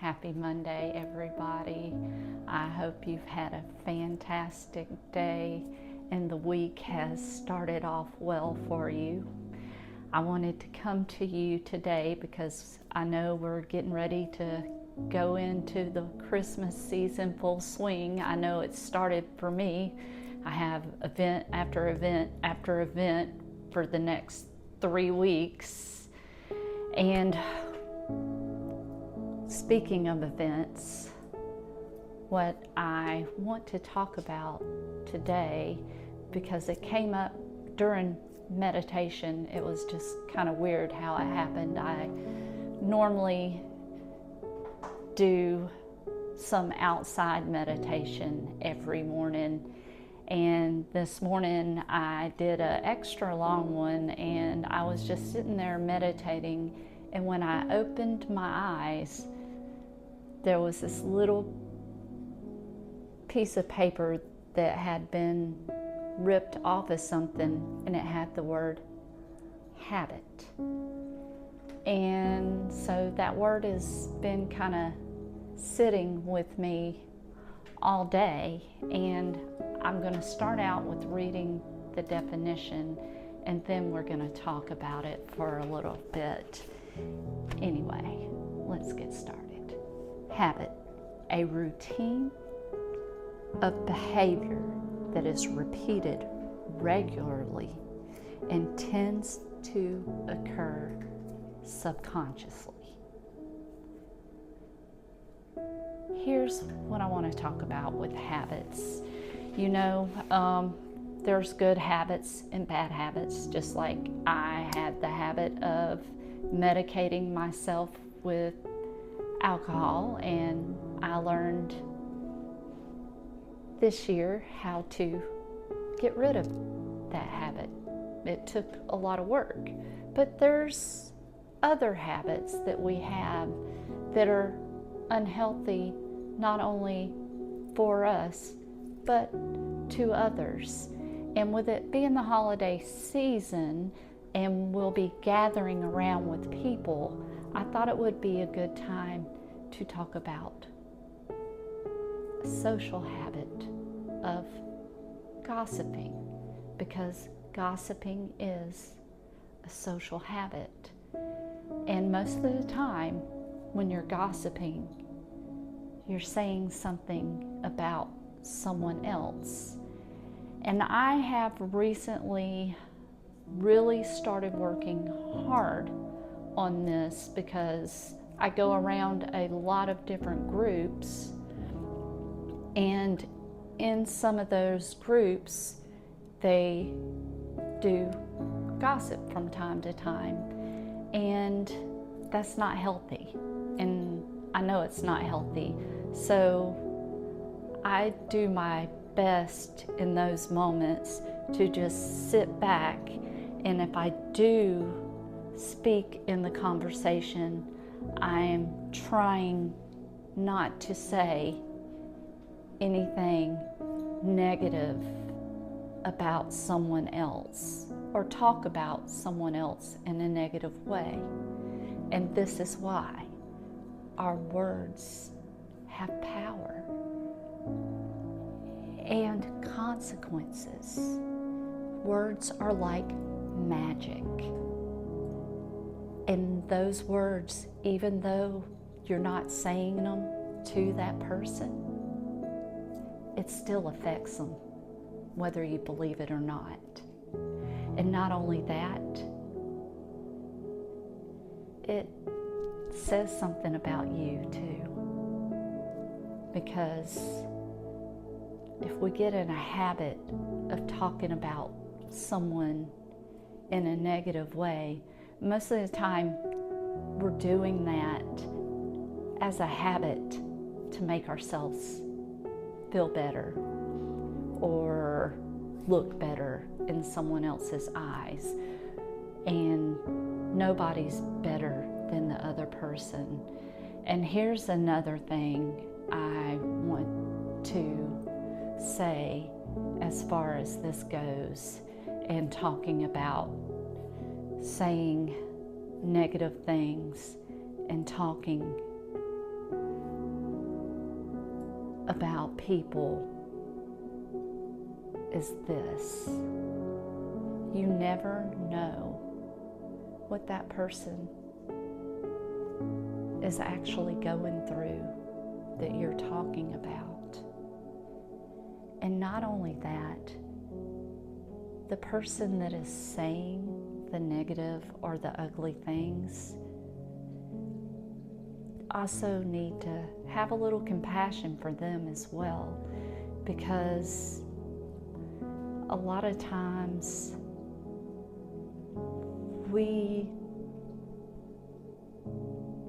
Happy Monday, everybody. I hope you've had a fantastic day and the week has started off well for you. I wanted to come to you today because I know we're getting ready to go into the Christmas season full swing. I know it started for me. I have event after event after event for the next 3 weeks. And speaking of events, what I want to talk about today, because it came up during meditation, it was just kind of weird how it happened. I normally do some outside meditation every morning, and this morning I did an extra long one, and I was just sitting there meditating, and when I opened my eyes, there was this little piece of paper that had been ripped off of something, and it had the word habit. And so that word has been kind of sitting with me all day, and I'm going to start out with reading the definition, and then we're going to talk about it for a little bit. Anyway, let's get started. Habit, a routine of behavior that is repeated regularly and tends to occur subconsciously. Here's what I want to talk about with habits. You know, there's good habits and bad habits, just like I had the habit of medicating myself with alcohol, and I learned this year how to get rid of that habit. It took a lot of work, but there's other habits that we have that are unhealthy, not only for us, but to others. And with it being the holiday season, and we'll be gathering around with people, I thought it would be a good time to talk about a social habit of gossiping, because gossiping is a social habit. And most of the time when you're gossiping, you're saying something about someone else. And I have recently really started working hard on this, because I go around a lot of different groups, and in some of those groups they do gossip from time to time, and that's not healthy, and I know it's not healthy. So I do my best in those moments to just sit back, and if I do speak in the conversation, I am trying not to say anything negative about someone else or talk about someone else in a negative way. And this is why our words have power and consequences. Words are like magic. And those words, even though you're not saying them to that person, it still affects them, whether you believe it or not. And not only that, it says something about you too. Because if we get in a habit of talking about someone in a negative way, most of the time we're doing that as a habit to make ourselves feel better or look better in someone else's eyes. And nobody's better than the other person. And here's another thing I want to say as far as this goes, and talking about saying negative things and talking about people is this: you never know what that person is actually going through that you're talking about. And not only that, the person that is saying the negative or the ugly things also need to have a little compassion for them as well, because a lot of times we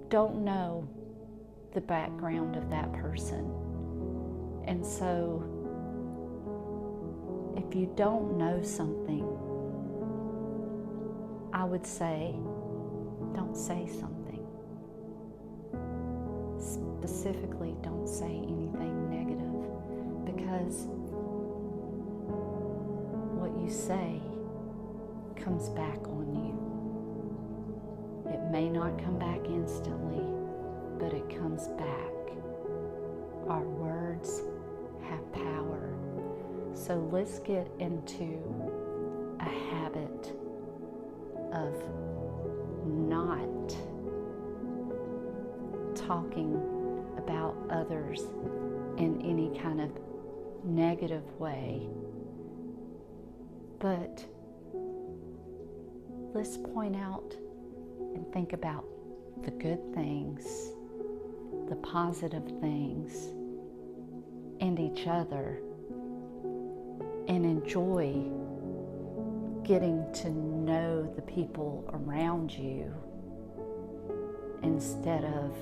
don't know the background of that person. And so if you don't know something, I would say don't say something. Specifically, don't say anything negative, because what you say comes back on you. It may not come back instantly, but it comes back. Our words have power. So let's get into a habit of not talking about others in any kind of negative way, but let's point out and think about the good things, the positive things, and each other, and enjoy getting to know the people around you instead of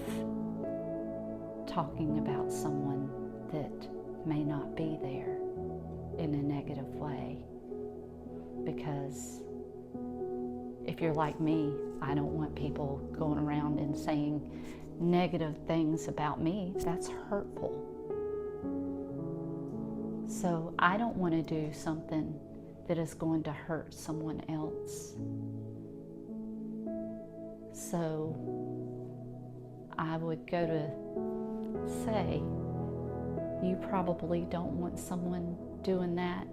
talking about someone that may not be there in a negative way. Because if you're like me, I don't want people going around and saying negative things about me. That's hurtful. So I don't want to do something that is going to hurt someone else. So I would go to say, you probably don't want someone doing that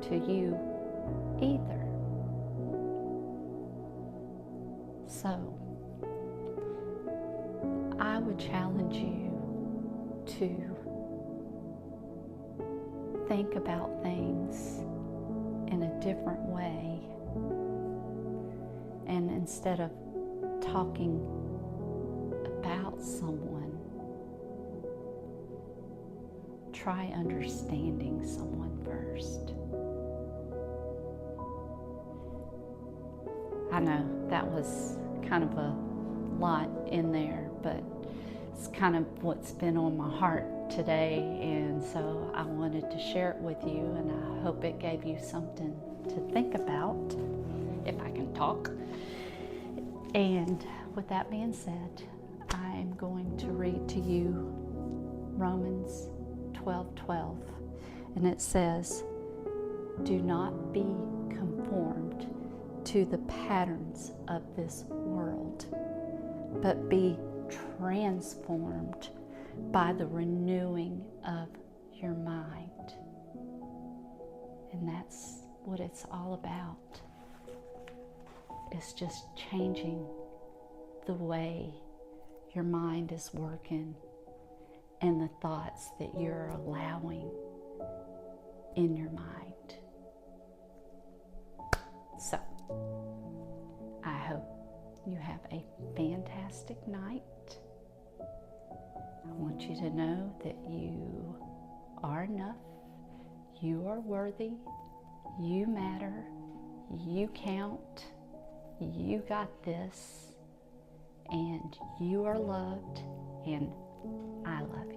to you either. So I would challenge you to think about things in a different way, and instead of talking about someone, try understanding someone first. I know that was kind of a lot in there, but it's kind of what's been on my heart today, and so I wanted to share it with you, and I hope it gave you something to think about, if I can talk. And with that being said, I'm going to read to you Romans 12:12, and it says, "Do not be conformed to the patterns of this world, but be transformed by the renewing of your mind." And that's what it's all about. It's just changing the way your mind is working and the thoughts that you're allowing in your mind. So, I hope you have a fantastic night. I want you to know that you are enough, you are worthy, you matter, you count, you got this, and you are loved, and I love you.